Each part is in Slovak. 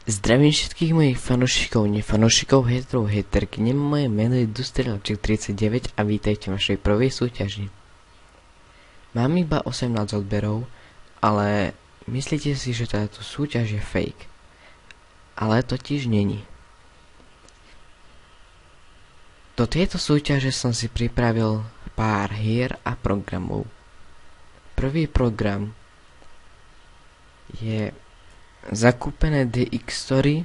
Zdravím všetkých mojich fanúšikov, nefanúšikov, heterov, heterky. Moje meno je Dustrelček39 a vítajte v našej prvej súťaži. Mám iba 18 odberov, ale myslíte si, že táto súťaž je fake. Ale totiž není. Do tejto súťaže som si pripravil pár hier a programov. Prvý program je zakúpené DX Story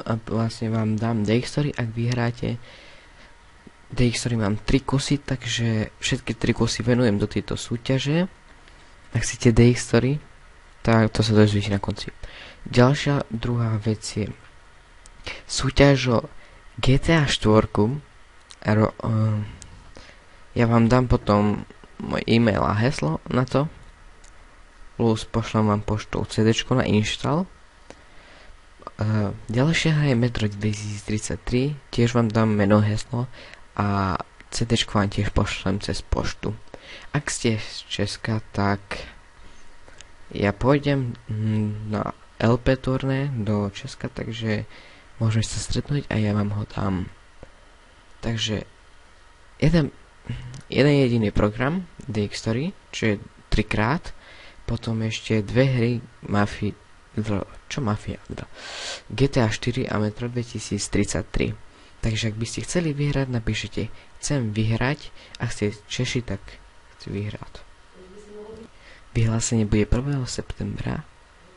a vlastne vám dám DX Story, ak vyhráte. DX Story mám 3 kusy, takže všetky 3 kusy venujem do tejto súťaže. Ak chcete DX Story, tak to sa dozvíte na konci. Ďalšia druhá vec je súťaž o GTA 4. Ja vám dám potom môj e-mail a heslo na to. Plus pošlem vám poštou CD na install. Ďalšia hra je Metro 2033, tiež vám dám meno, heslo a CD vám tiež pošlem cez poštu. Ak ste z Česka, tak ja pôjdem na LP turné do Česka, takže môžeme sa stretnúť a ja vám ho dám. Takže jeden jediný program DX Story, čo je 3 krát. Potom ešte dve hry GTA 4 a Metro 2033. Takže ak by ste chceli vyhrať, napíšete chcem vyhrať, ak ste Češi, tak chci vyhrať. Vyhlásenie bude 1. septembra.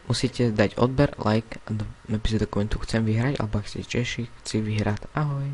Musíte dať odber, like a napísať do komentu chcem vyhrať, alebo ak ste Češi, chci vyhrať. Ahoj.